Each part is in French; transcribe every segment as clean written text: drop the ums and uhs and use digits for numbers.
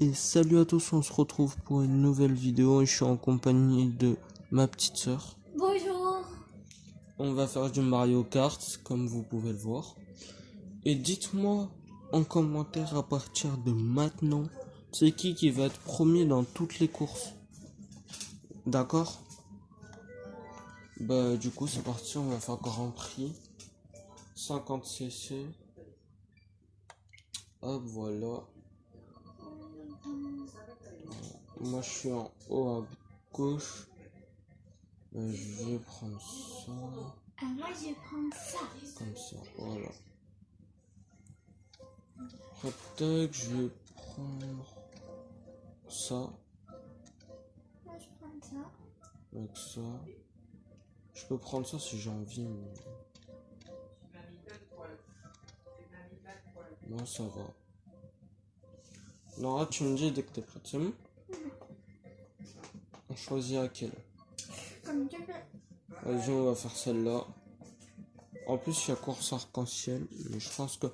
Et salut à tous, on se retrouve pour une nouvelle vidéo et je suis en compagnie de ma petite sœur. Bonjour. On va faire du Mario Kart comme vous pouvez le voir. Et dites-moi en commentaire à partir de maintenant, c'est qui va être premier dans toutes les courses. D'accord? Bah du coup c'est parti, on va faire Grand Prix. 50cc. Hop voilà. Moi je suis en haut à gauche. Je vais prendre ça. Moi je vais prendre ça. Comme ça, voilà. Peut-être je vais prendre ça. Moi je prends ça. Avec ça. Je peux prendre ça si j'ai envie. Mais... moi ça va. Nora, tu me dis dès que t'es prête, c'est bon? On choisit laquelle? Comme tu veux. Vas-y, on va faire celle-là. En plus, il y a course arc-en-ciel. Mais je pense que,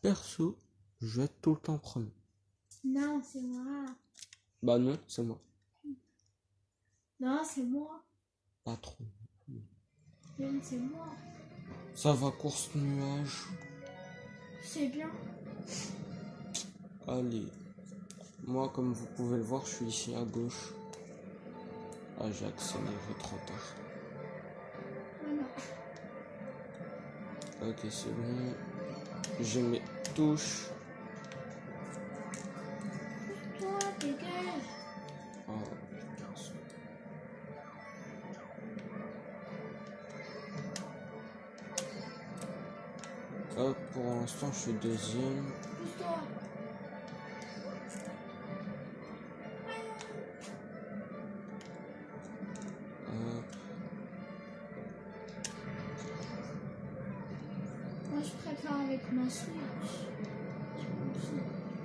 perso, je vais être tout le temps premier. Non, c'est moi. Bah non, c'est moi. Non, c'est moi. Pas trop. Non, c'est moi. Ça va, course nuage. C'est bien. Allez. Moi, comme vous pouvez le voir, je suis ici à gauche. Ah, j'ai accéléré trop tard. Voilà. Ok, c'est bon. J'ai mes touches. Toi, dégage. Ah, hop, pour l'instant, je suis deuxième. Pousse-toi. Hop. Moi je préfère avec ma Switch.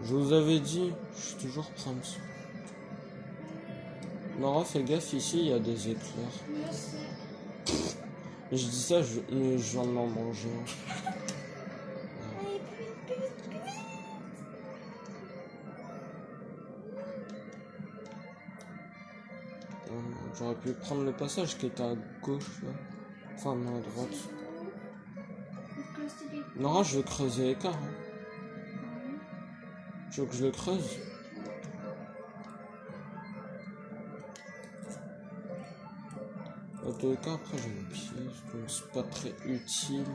Je vous avais dit, je suis toujours premier. Nora, fais gaffe, ici, il y a des éclairs. Je sais. Je dis ça, mais je viens de m'en manger. Allez, plus vite, plus vite, plus vite. J'aurais pu prendre le passage qui était à gauche, là. Enfin, non, à droite. Nora, je vais creuser l'écart. Hein. Tu veux que je le creuse? En tout cas, après j'ai une pièce, donc c'est pas très utile.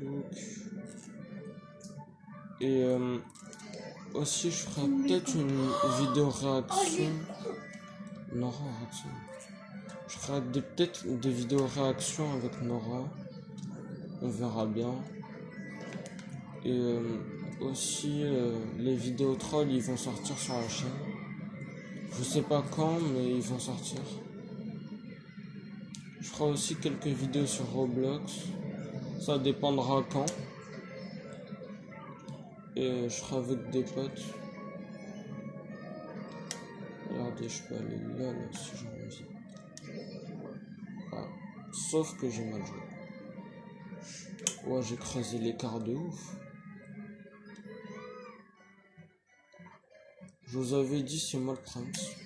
Donc... et aussi, je ferai peut-être une vidéo réaction. Nora, arrête ça. Je ferai peut-être des vidéos réaction avec Nora. On verra bien. Et aussi, les vidéos trolls, ils vont sortir sur la chaîne. Je sais pas quand, mais ils vont sortir. Je ferai aussi quelques vidéos sur Roblox. Ça dépendra quand. Et je serai avec des potes. Regardez, je peux aller là si j'ai envie. Ah. Sauf que j'ai mal joué. Ouais, j'ai creusé l'écart de ouf. Je vous avais dit, c'est moi le prince.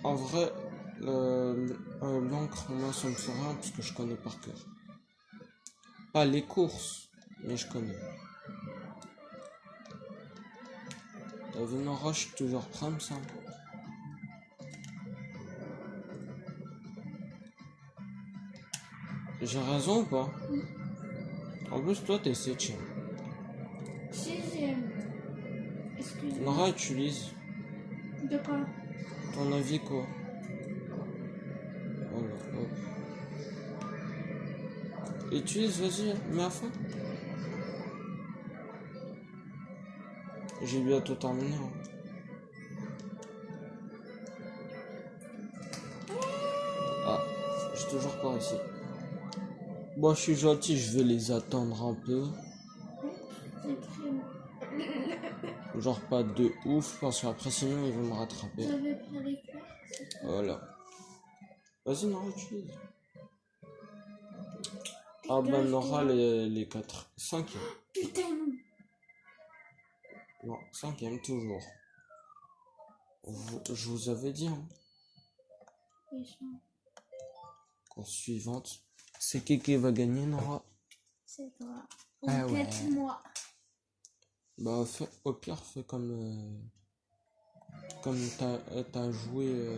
En vrai, l'encre, moi, ça me fait rien parce que je connais par cœur. Pas les courses, mais je connais. T'as vu, Nora, je suis toujours prime, ça. J'ai raison ou pas? En plus, toi, t'es 7ème. 6ème. Excuse-moi. Nora, utilise. De quoi? Ton avis, quoi? Voilà, hop. Utilise, vas-y, mets à fond. J'ai bientôt terminé. Hein. Ah, j'ai toujours pas réussi. Bon, je suis gentil, je vais les attendre un peu. Genre pas de ouf, parce qu'après sinon ils vont me rattraper. J'avais pris les fleurs. Voilà. Vas-y, Nora, utilise. Ah bah Nora, les 4. 5e. Putain. Non, 5e toujours. Je vous avais dit, hein. Course suivante. C'est qui va gagner, Nora? C'est toi. Ah ouais. Moi. Bah au pire, fais comme t'as joué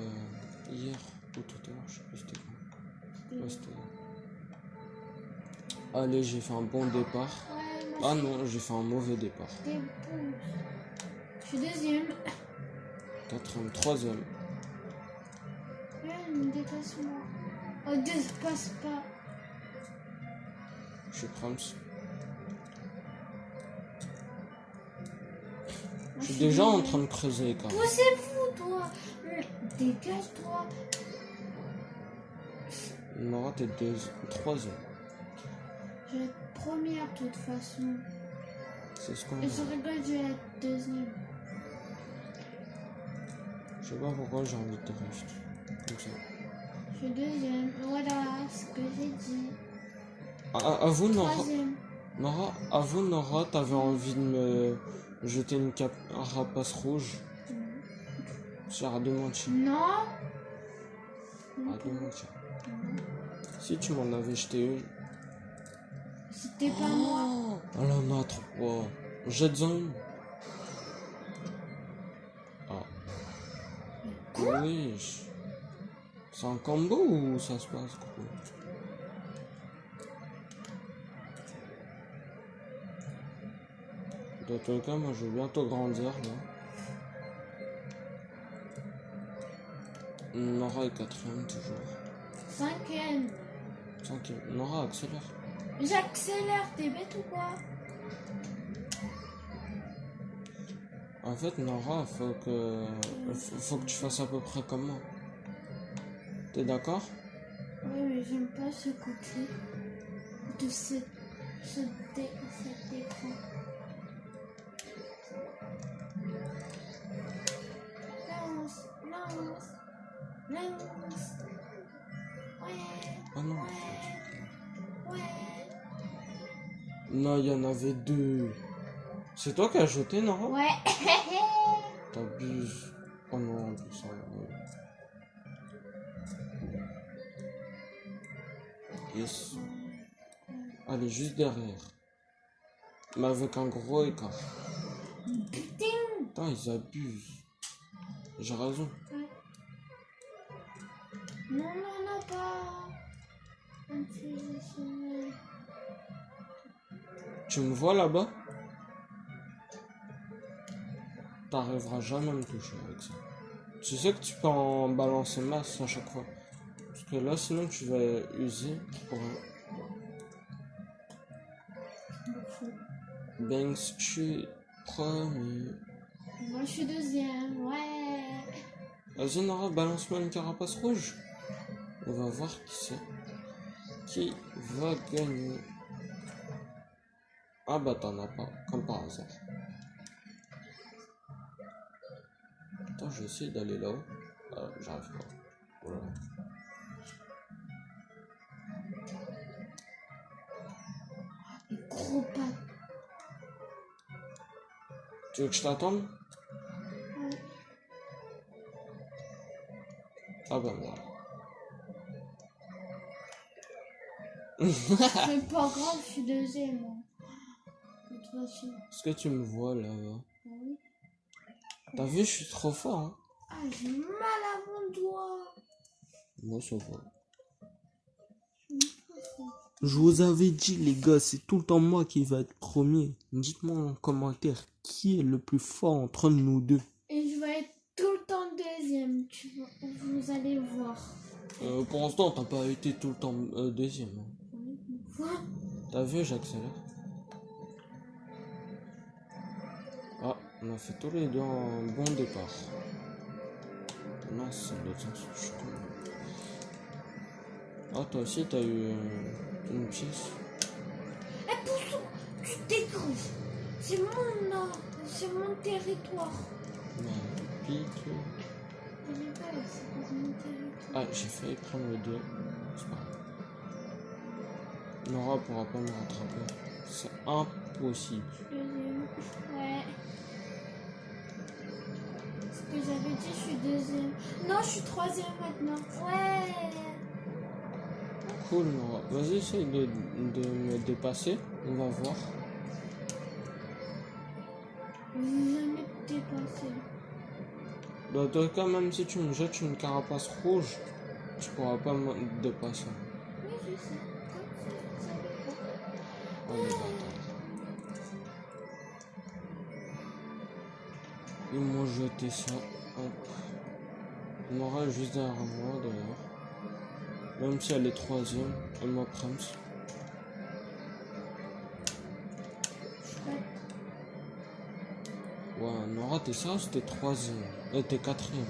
hier ou tout à l'heure, je sais plus c'était quand. Ouais, c'était... Allez, j'ai fait un bon départ. Ouais, Ah non, j'ai fait un mauvais départ. Je suis 2e. 4e, 3e. Ouais, me dépasse-moi. Oh, dépasse pas. Je suis Krams. Je suis déjà en train de creuser quand même. Poussez-vous, toi. Dégage-toi. Nora, t'es 3e. Je vais être première de toute façon. C'est ce qu'on Et a. je rigole, je vais être 2e. Je sais pas pourquoi j'ai envie de te rester. Comme ça. Je suis 2e. Voilà ce que j'ai dit. À vous, Nora. 3e. Nora, à vous, Nora, t'avais envie de me jeter une carapace rouge. J'ai arrête de mentir. Non. Arrête de mentir. Si tu m'en avais jeté une. C'était pas moi. Elle en a 3. Jette-en une. Ah. Oui. C'est un combo ou ça se passe quoi? Dans tous les cas, moi je vais bientôt grandir là. Nora est 4e toujours. 5e. 5e. Nora, accélère. J'accélère, t'es bête ou quoi? En fait, Nora, faut que tu fasses à peu près comme moi. T'es d'accord? Oui, mais j'aime pas ce côté de cet écran. Lance. Ouais. Ah non. Ouais. Non, il y en avait 2. C'est toi qui as jeté, Nora? Ouais. T'abuses. Oh non, en plus ça va. Yes. Elle est juste derrière. Mais avec un gros écart. Putain, ils abusent. J'ai raison. Ouais. Non, pas. Tu me vois là-bas? T'arriveras jamais à me toucher avec ça. Tu sais que tu peux en balancer masse à chaque fois. Parce que là, sinon, tu vas user pour un... Banks, je suis premier. Moi, je suis 2e. Ouais. Vas-y, Nora, balance-moi une carapace rouge. On va voir qui c'est. Qui va gagner? Ah bah t'en as pas, comme par hasard. Attends, je vais essayer d'aller là-haut. J'arrive pas. Voilà. Gros pas. Tu veux que je t'attende? Ouais. Ah bah voilà. C'est pas grave, je suis 2e. Moi. De toute façon. Est-ce que tu me vois là-bas? Oui. T'as vu, je suis trop fort, hein? Ah, j'ai mal à mon doigt. Moi, ça va. Je vous avais dit, les gars, c'est tout le temps moi qui va être premier. Dites-moi en commentaire qui est le plus fort entre nous deux. Et je vais être tout le temps 2e. Vous allez voir. Pour l'instant, t'as pas été tout le temps deuxième. Hein. T'as vu, j'accélère. Ah, on a fait tous les deux un bon départ. Mince, c'est l'autre sens. Je suis con. Ah, toi aussi, t'as eu une pièce. Eh, Pousson, tu dégages. C'est mon territoire. Ouais, pique. Je vais pas c'est pas mon territoire. Ah, j'ai failli prendre le 2. C'est pas grave. Nora pourra pas me rattraper. C'est impossible. Deuxième. Ouais. Ce que j'avais dit, je suis deuxième. Non, je suis troisième maintenant. Ouais. Cool, Nora. Vas-y, essaye de me dépasser. On va voir. Je vais jamais te dépasser. Dans tous les cas, même si tu me jettes une carapace rouge, tu pourras pas me dépasser. Oui, je sais. Comme si je savais pas. Oh, les bâtards. Ils m'ont jeté ça. Hop. Nora est juste derrière moi, d'ailleurs. Même si elle est troisième, elle m'a pris. Je suis prête. Ouais, Nora, t'es ça, c'était troisième. T'es quatrième.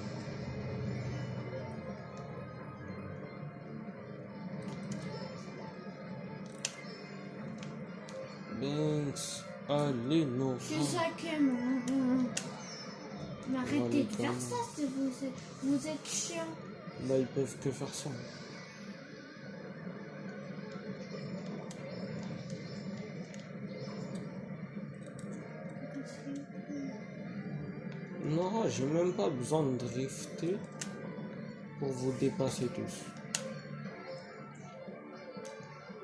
Banks. Allez, Nora. Je suis cinquième. Mais arrêtez de faire ça, vous êtes chiant. Bah, ils peuvent que faire ça. Nora, j'ai même pas besoin de drifter pour vous dépasser tous.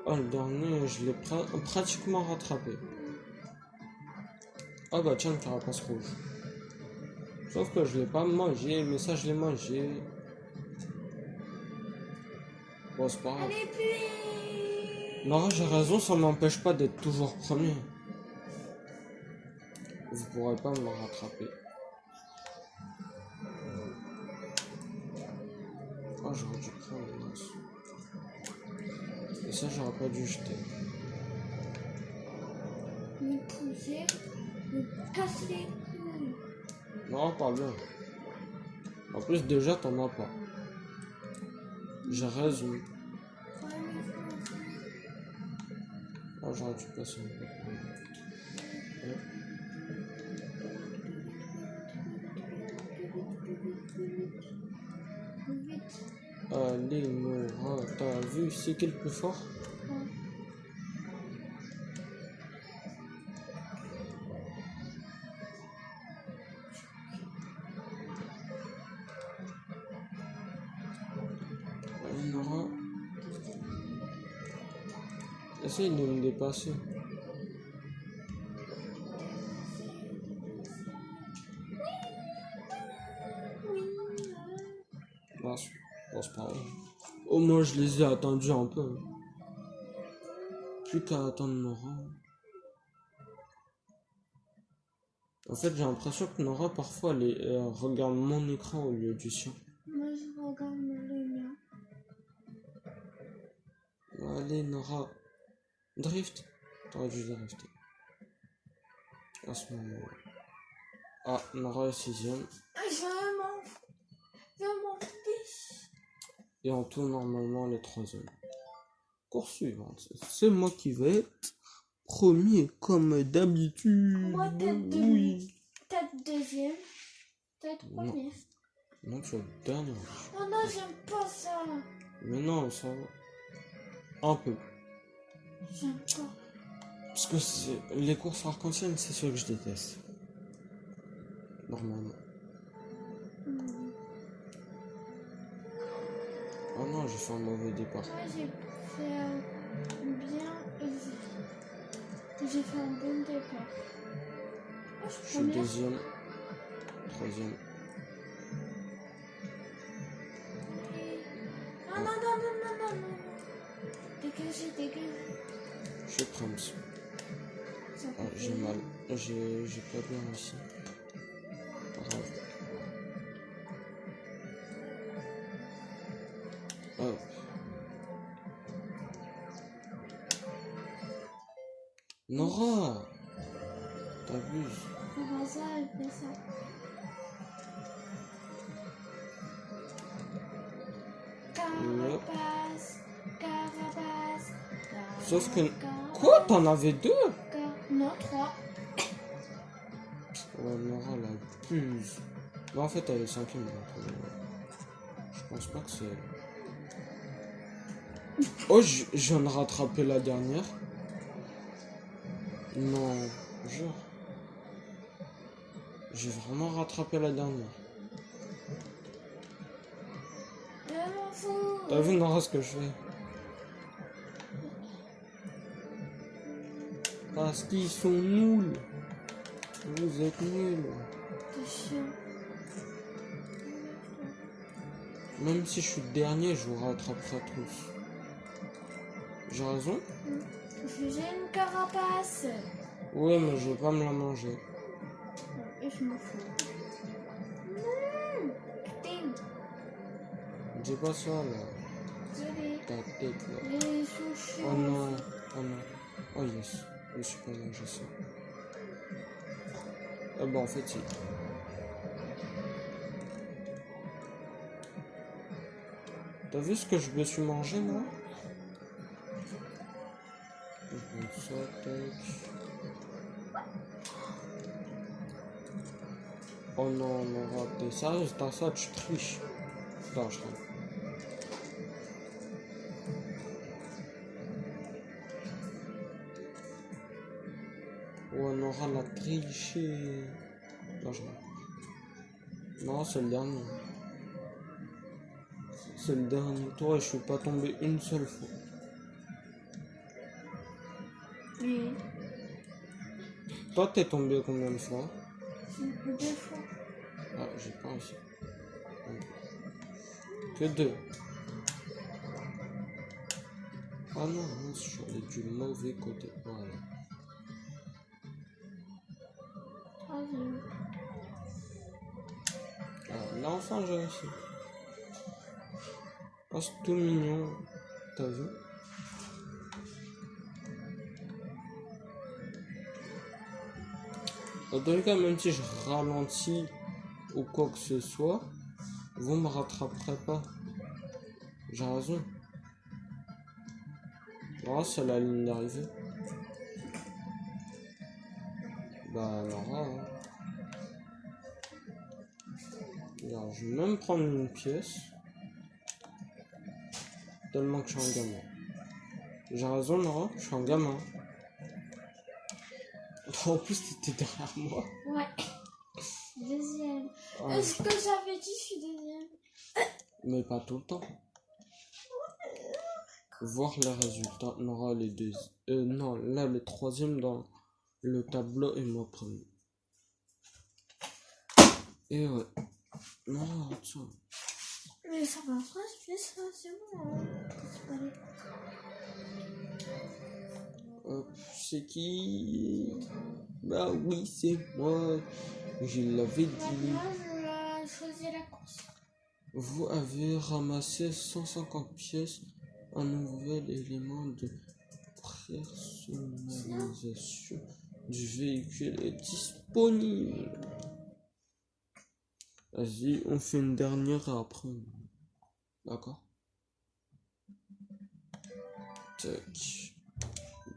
Oh, le dernier, je l'ai pratiquement rattrapé. Ah bah tiens, une carapace rouge. Sauf que je l'ai pas mangé, mais ça je l'ai mangé. Bon, c'est pas grave. Allez, puis. Non, j'ai raison, ça m'empêche pas d'être toujours premier. Vous pourrez pas me rattraper. Oh, j'aurais dû prendre le lance. Et ça, j'aurais pas dû jeter. Me pousser, me casser les couilles. Non, pas bien. En plus, déjà, t'en as pas. J'ai raison. Oh, j'aurais dû passer un peu. Ouais. Vite. Allez, Nora, t'as vu c'est qui le plus fort? Ouais. Allez, Nora. Essaye de me dépasser. Bon, c'est pas grave. Au moins, je les ai attendus un peu. Plus qu'à attendre Nora. En fait, j'ai l'impression que Nora, parfois, elle regarde mon écran au lieu du sien. Moi, je regarde le mien. Allez, Nora. Drift. T'aurais dû drifter. À ce moment-là. Ah, Nora est sixième. Je m'en fiche. Et en tout, normalement, les troisième. Course suivante. C'est moi qui vais être premier, comme d'habitude. Moi, tête de... Oui. Tête deuxième. Tête première. Non, tu es dernier. Oh non, j'aime pas ça. Mais non, ça va. Un peu. J'aime pas. Parce que les courses arc-en-ciel, c'est ce que je déteste. Normalement. Oh non, j'ai fait un mauvais départ. Moi, j'ai fait bien. J'ai fait un bon départ. Oh, Je suis deuxième. Troisième. Non, non, non, non, non, non, non. Dégagez, dégagez. Je suis Prams. Ça Ah, peut j'ai faire mal. J'ai pas bien réussi. Pas grave. Hop. Nora! T'abuses. Comment ça, elle fait ça? Carapace, carapace, Sauf que... carapace, Quoi? T'en avais deux? Non, 3. Ouais, Nora, la abuse. Mais en fait, elle est cinquième. Donc, pense pas que c'est elle. Oh, je viens de rattraper la dernière. Non, jure. J'ai vraiment rattrapé la dernière. T'as vu, Nora, ce que je fais? Parce qu'ils sont nuls. Vous êtes nuls. T'es chiant. Même si je suis le dernier, je vous rattraperai tous. J'ai raison? J'ai une carapace. Oui, mais je vais pas me la manger. Et je me fous. Non. Putain. Dis pas ça, là. Désolé. Ta tête, là. Les sushis. Oh non, oh non. Oh yes, je suis pas mangé ça. Ah bah en fait, si. T'as vu ce que je me suis mangé, moi? Je prends ça, tac. Oh non, on a raté. Sérieux, t'as ça, tu triches. Attends, je rentre. Oh, on aura la triché. Non, je rentre. Non, c'est le dernier. C'est le dernier tour et je suis pas tombé une seule fois. Oui. Toi, t'es tombé combien de fois? 2 fois. Ah, j'ai pas réussi. Que 2. Ah non, je suis allé du mauvais côté. Voilà. Troisième. Ah, là, enfin, j'ai réussi. Oh, c'est tout mignon. T'as vu? Dans tous les cas, même si je ralentis ou quoi que ce soit, vous me rattraperez pas. J'ai raison. Là, c'est la ligne d'arrivée. Bah, alors là, hein. Alors, je vais même prendre une pièce. Tellement que je suis un gamin. J'ai raison, Nora, je suis un gamin. En plus, t'étais derrière moi. Ouais. Deuxième. Ah, Est-ce que j'avais dit je suis deuxième? mais pas tout le temps. Voir les résultats. Nora, les deux. Non, là, les troisièmes dans le tableau et moi premier. Et ouais. Non, attends. Mais ça va pas, c'est bon. Hein. C'est qui? Bah oui, c'est moi. Je l'avais dit. Moi, je choisis la course. Vous avez ramassé 150 pièces. Un nouvel élément de personnalisation du véhicule est disponible. Vas-y, on fait une dernière après. D'accord? Tac.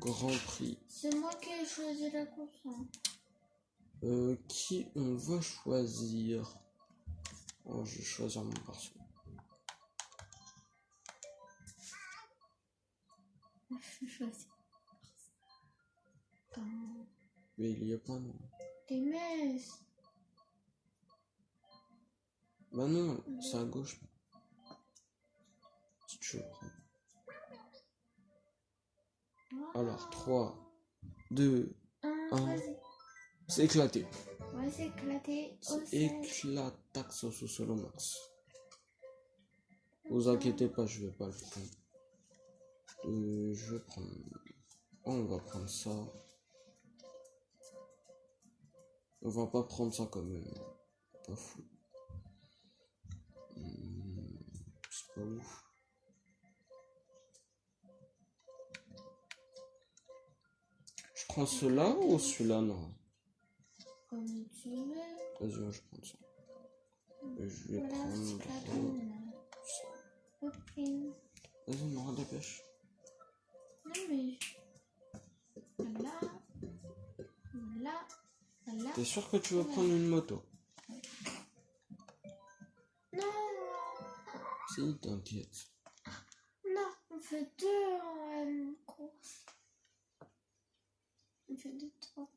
Grand Prix. C'est moi qui ai choisi la course. Hein. Qui on va choisir? Oh, je vais choisir mon perso. Je choisis. Mais il y a pas non. Des messes. Bah non, c'est à gauche. Si tu veux prendre. Alors, 3, 2, 1. Vas-y. C'est éclaté. Ouais, c'est éclaté. C'est éclatax au sous-sol au max. Vous inquiétez pas, je vais pas le prendre. Je vais prendre... Oh, on va prendre ça. On va pas prendre ça quand même. Pas fou. C'est pas ouf. Je prends cela ou celui-là, non? Comme tu veux. Vas-y, je prends ça. Et je vais Voilà, prendre c'est ça. ok. Vas-y, on aura dépêche. Non, mais. Voilà. Voilà. Voilà. T'es sûr que tu veux prendre une moto? Non. Si, t'inquiète. Non, on fait 2 en course. On fait 2 3.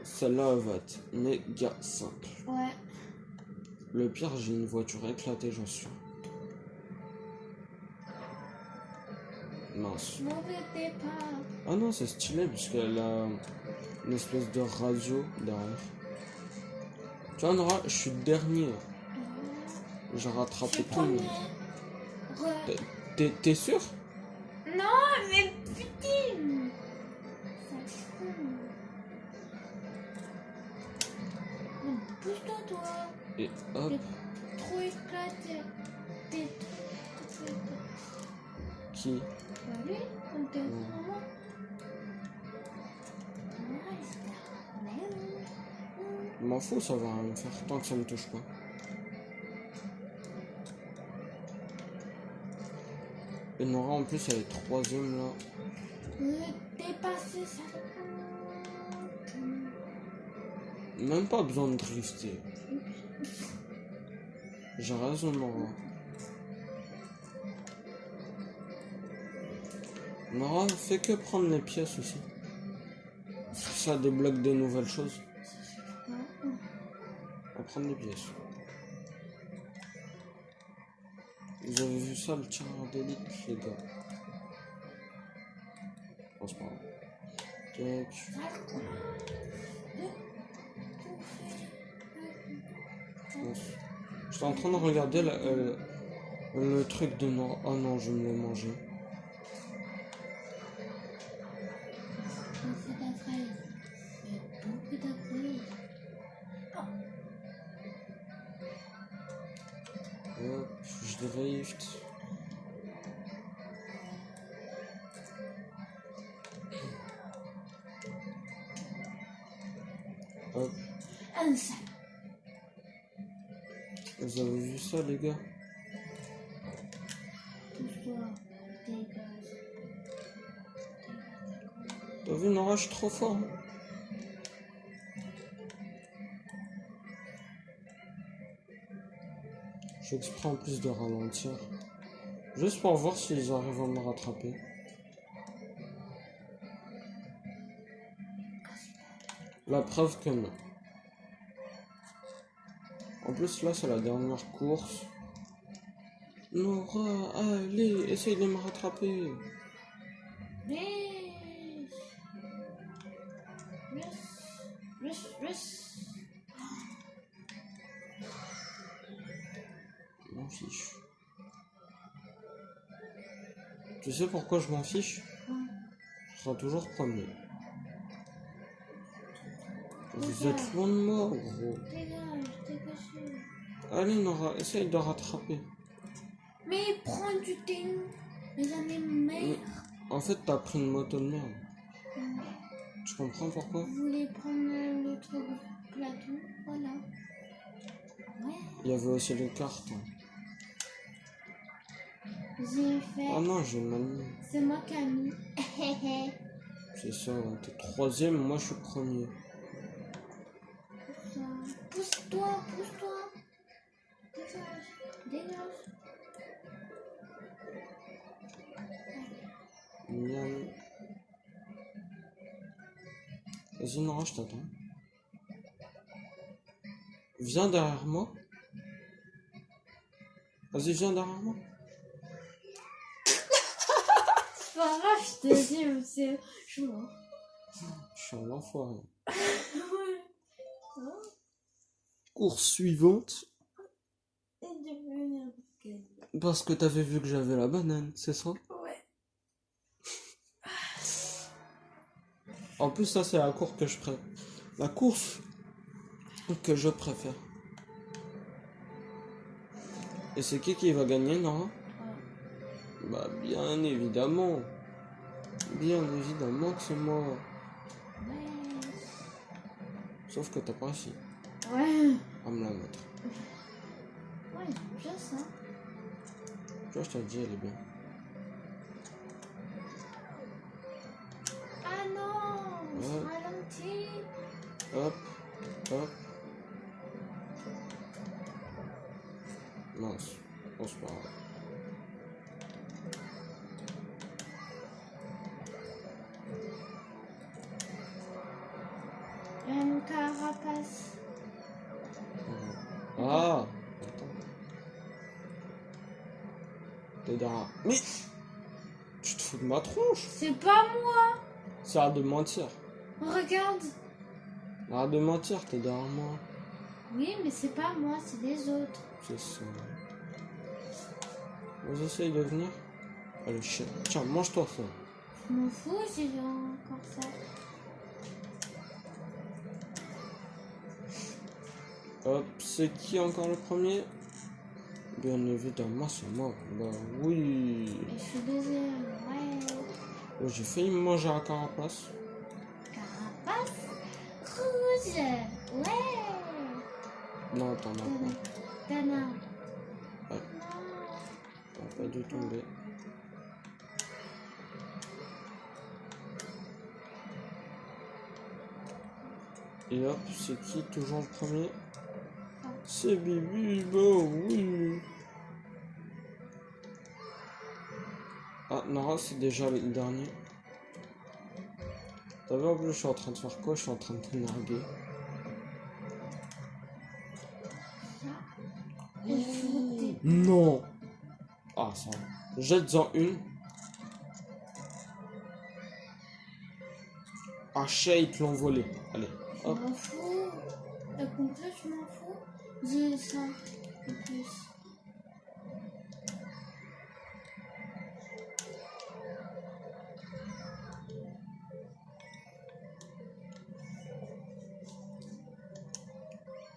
Celle-là va être méga simple. Ouais. Le pire, j'ai une voiture éclatée, j'en suis. Mince. Mauvais départ. Ah non, c'est stylé parce qu'elle a une espèce de radio derrière. Tu vois, Nora, je suis dernier. J'ai rattrapé tout le monde. T'es sûr? Non, mais putain. Ça fout. Non, pousse-toi, toi. Et hop. T'es trop éclaté. T'es trop éclaté. Qui? Bah oui, on te vraiment. Je m'en fous, ça va rien me faire tant que ça me touche pas. Et Nora, en plus, elle est troisième là. Dépasser ça. Même pas besoin de drifter. J'ai raison, Nora. Nora, fais que prendre les pièces aussi. Ça débloque des nouvelles choses. On va prendre des pièces. Vous avez vu ça, le tireur d'élite, les gars? Oh, c'est pas grave. Tac. J'étais en train de regarder le truc de Nora. Oh non, je vais me le manger. Hop, je drift. Hop. Vous avez vu ça, les gars? T'as vu, Nora, je suis trop fort. Je fais exprès en plus de ralentir. Juste pour voir s'ils arrivent à me rattraper. La preuve que non. En plus, là, c'est la dernière course. Nora, allez, essaye de me rattraper. Je m'en fiche. Tu sais pourquoi je m'en fiche? Je serai toujours premier. Vous êtes loin de moi, gros. Allez, Nora, essaye de rattraper. Mais prends du thé. Mais j'en ai marre. En fait, t'as pris une moto de merde. Tu comprends pourquoi? Vous voulez prendre l'autre plateau? Voilà. Ouais. Il y avait aussi les cartes. J'ai fait. Oh non, j'ai mal mis. C'est moi qui ai mis. C'est ça, t'es troisième, moi je suis premier. Pousse-toi, pousse-toi. Dégage, dégage. Miam. Vas-y, Nora, je t'attends. Viens derrière moi. Vas-y, viens derrière moi. C'est pas grave, je te dis, c'est chaud. Je suis un enfoiré. Ouais. Course suivante. Parce que t'avais vu que j'avais la banane, c'est ça? Ouais. En plus, ça, c'est la course que je préfère. La course que je préfère. Et c'est qui va gagner, non? Bah, bien évidemment. Bien évidemment que c'est moi. Ouais. Sauf que t'as pas réussi Ouais. à me la mettre. Ouais, j'aime bien ça. Tu vois, je t'ai dit, elle est bien. Ah non, Ouais. ralenti. Hop, hop. Mince. Oh, c'est pas grave. Il y a une carapace. Ah! Attends. T'es derrière. Mais! Tu te fous de ma tronche! C'est pas moi. Ça arrête de mentir. Regarde. Arrête de mentir, t'es derrière moi. Oui, mais c'est pas moi, c'est les autres. C'est ça. Vas-y, essaye de venir. Allez, chien. Tiens, mange-toi ça. Je m'en fous si j'ai encore ça. Hop, c'est qui encore le premier? Bien évidemment, c'est moi. Bah oui. Et je suis deuxième, ouais. Oh, j'ai failli me manger la carapace. Carapace rouge, ouais. Non, t'en as pas. Tana. Ouais. T'as pas dû tomber. Et hop, c'est qui toujours le premier? C'est Bibi, bah oui. Ah, Nora, c'est déjà le dernier. T'as vu en plus, je suis en train de faire quoi? Je suis en train de t'énerver. Il faut des... Non! Ah, ça va. Jette-en une. Ah, chat, ils te l'ont volé. Allez, Je hop. m'en fous. Le complet, je m'en fous. J'ai ça en plus.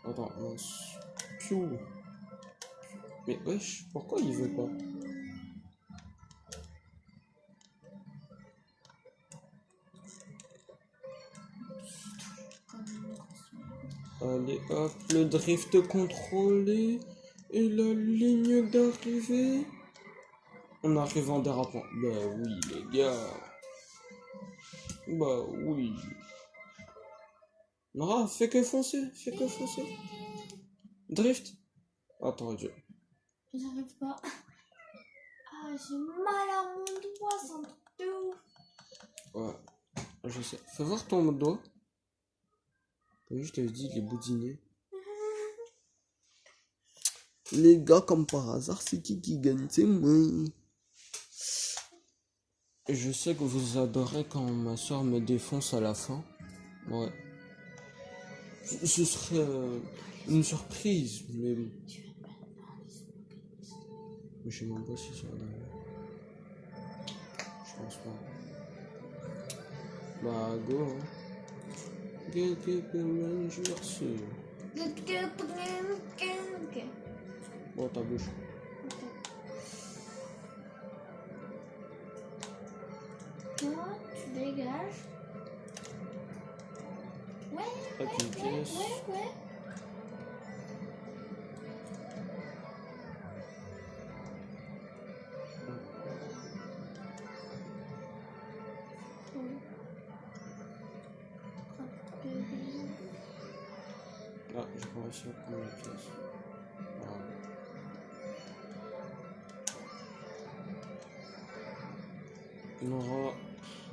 Attends, mince. Piou. Mais wesh, pourquoi il veut pas? Allez, hop, le drift contrôlé. Et la ligne d'arrivée. On arrive en dérapant. Bah oui, les gars. Bah oui. Nora, fais que foncer, fais que foncer. Drift. Attends, Dieu. J'arrive pas. Ah, j'ai mal à mon doigt, c'est un truc de ouf. Ouais, je sais. Fais voir ton doigt. Oui, je t'avais dit, il est boudiné. Les gars, comme par hasard, c'est qui gagne? C'est moi. Je sais que vous adorez quand ma soeur me défonce à la fin. Ouais. Ce serait une surprise, mais bon. Mais je sais même pas si ça va arriver. Je pense pas. Bah, go, hein. Bon, ta bouche. Toi, tu dégages. Ouais, Avec une pièce. ouais. Ah, j'ai pas réussi à prendre la pièce. Voilà. Nora,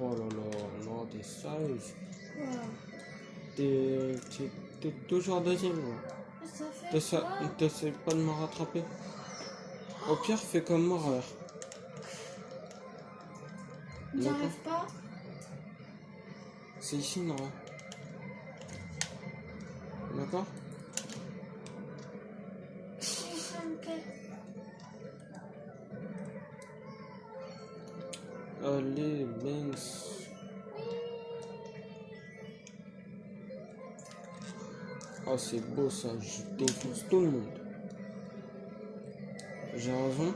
oh là là, Nora, t'es sérieuse. T'es toujours deuxième, là. Ça fait quoi? T'essaies pas de me rattraper. Au pire, fais comme moi, regarde. J'arrive pas. C'est ici, Nora. D'accord? Allez, mince. Oh, c'est beau ça, je défonce tout le monde. J'ai raison.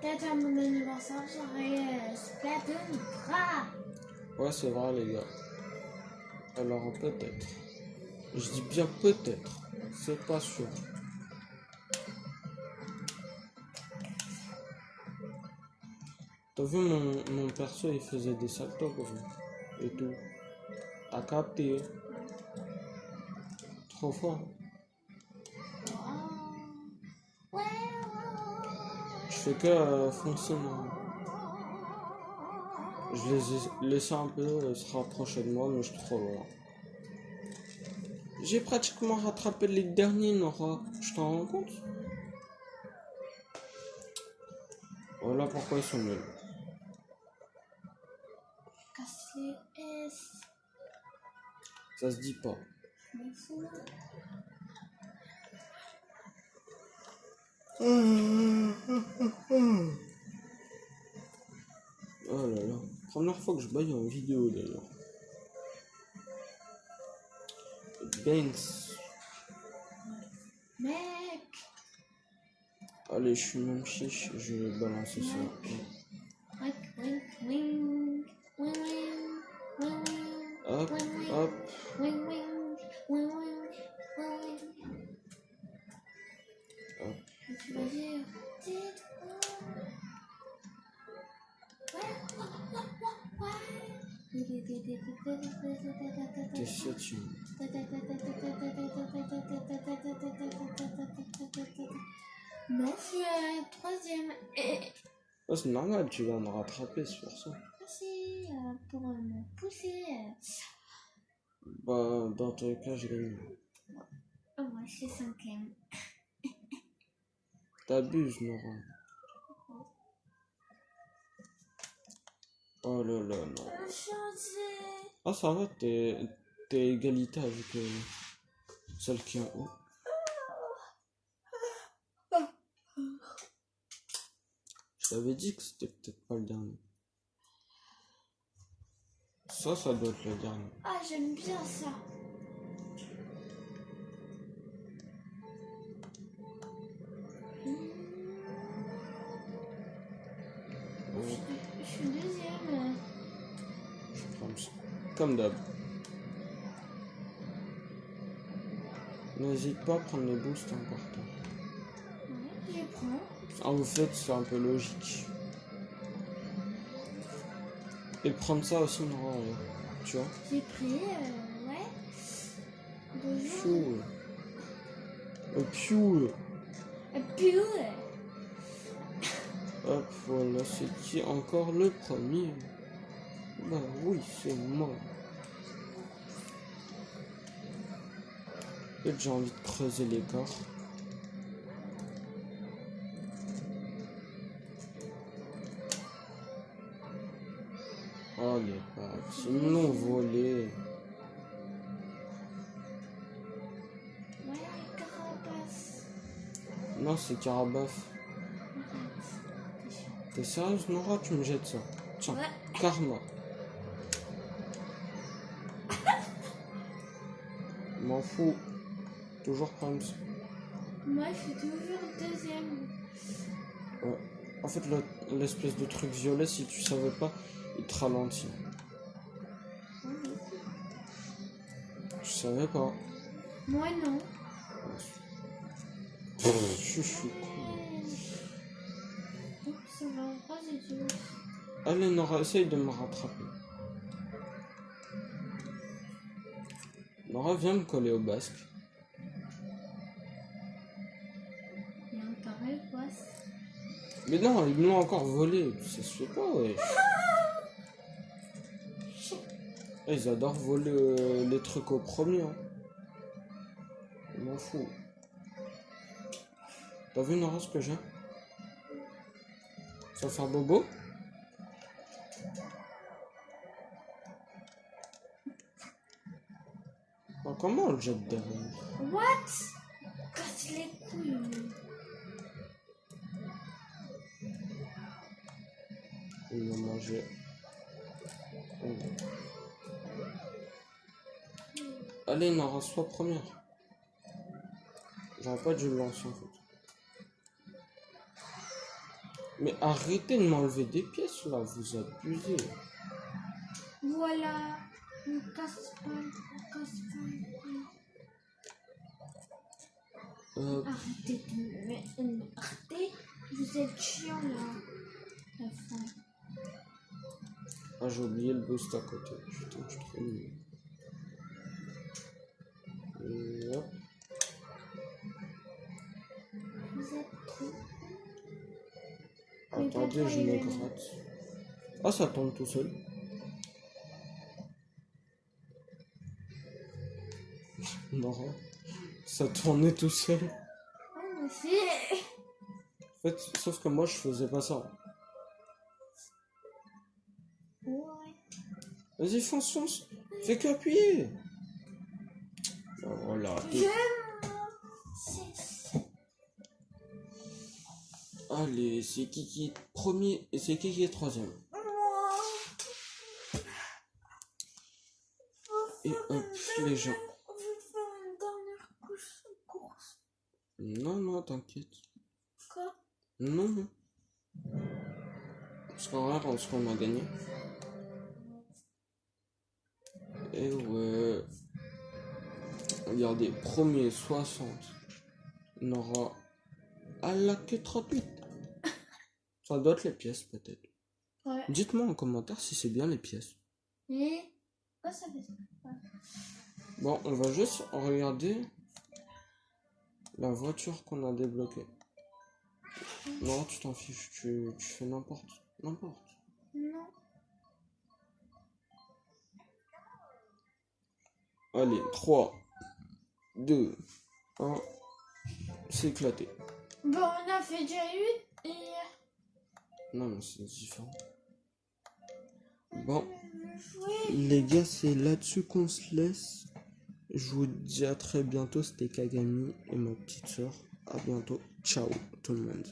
Peut-être à mon anniversaire, j'aurai Splatoon 3. Ouais, c'est vrai, les gars. Alors, peut-être. Je dis bien peut-être. C'est pas sûr. T'as vu mon perso, il faisait des saltos, quoi. Et tout. T'as capté. Trop fort. Je fais que foncer moi. Je les ai laissés un peu se rapprocher de moi, mais je suis trop loin. J'ai pratiquement rattrapé les derniers, Nora. Je t'en rends compte? Voilà pourquoi ils sont nuls. Casse les S. Ça se dit pas. Je m'en fous. Oh là là. Première fois que je baille en vidéo d'ailleurs. Banks. Mec. Allez, je suis même chiche, je vais balancer ça. Wink, wink, wink. Wink, wink, wink. Hop, hop. Wink, wink, wink, wink, wink. Hop. Tu vas dire, tais-toi. T'es septième. Non, je suis troisième. Oh, c'est normal, tu vas me rattraper, c'est pour ça. Merci pour me pousser. Bah, dans tous les cas, j'ai gagné. Oh, moi, je suis cinquième. T'abuses, Nora. Oh là là, non. Ah, ça va, t'es égalité avec celle qui est en haut. Je t'avais dit que c'était peut-être pas le dernier. Ça doit être le dernier. Ah, j'aime bien ça. Je suis deuxième. Comme d'hab. N'hésite pas à prendre les boosts importants. Ouais, je les prends. En fait, c'est un peu logique. Et prendre ça aussi, non, tu vois. J'ai pris, ouais. Bonjour. Piou. Piou. Puis, Hop, voilà, c'est qui encore le premier? Bah oui, c'est moi. Peut-être j'ai envie de creuser l'écart. Oh les pattes, ils me l'ont volé. ouais, carapace. Non, c'est Carabaf. T'es sérieuse, Nora? Tu me jettes ça. Tiens, Ouais. karma. M'en fous. Toujours comme ça. Moi, je suis toujours deuxième. Ouais. En fait, l'espèce de truc violet, si tu savais pas, il te ralentit. Je savais pas. Moi, non. Je suis con. Ça va, pas du tout. Allez, Nora, essaye de me rattraper. Nora, viens me coller au basque. Il y a un carapace. Mais non, ils me l'ont encore volé. Ça se fait pas, ouais. Ils adorent voler les trucs au premier. Hein. Je m'en fous. T'as vu, Nora, ce que j'ai? Ça va faire bobo? Oh, comment on le jette derrière? What? Casse les couilles. Il m'a mangé. Oh. Allez, Nora, sois première. J'aurais pas dû le lancer en fait. Mais arrêtez de m'enlever des pièces là, vous abusez. Voilà. On casse pas. On casse pas. Arrêtez de me... Arrêtez. Vous êtes chiant là. La fin. Ah, j'ai oublié le boost à côté. Putain, je suis trop nul. Hop. Vous êtes trop. Attendez, je me gratte. Ah, ça tombe tout seul. Non, ça tournait tout seul. Oh, mais si. En fait, sauf que moi, je faisais pas ça. Ouais. Vas-y, fonce. Fais qu'appuyer. Voilà. Allez, c'est qui est premier et c'est qui est troisième. Et hop, les gens. On veut faire une dernière course. Non, t'inquiète. Quoi? Non. Parce qu'en vrai, parce qu'on a gagné. Et ouais. Regardez, premier 60. On aura à la queue 38. Ça doit être les pièces peut-être. Ouais. Dites-moi en commentaire si c'est bien les pièces. Et quoi ça fait ça? Ouais. Bon, on va juste regarder la voiture qu'on a débloquée. Non, tu t'en fiches, tu fais n'importe. Non. Allez, 3, 2, 1, c'est éclaté. Bon, on a fait déjà une et... Non, mais c'est différent. Bon, jouer. les gars, c'est là-dessus qu'on se laisse. Je vous dis à très bientôt, c'était Kagami et ma petite soeur. À bientôt. Ciao tout le monde.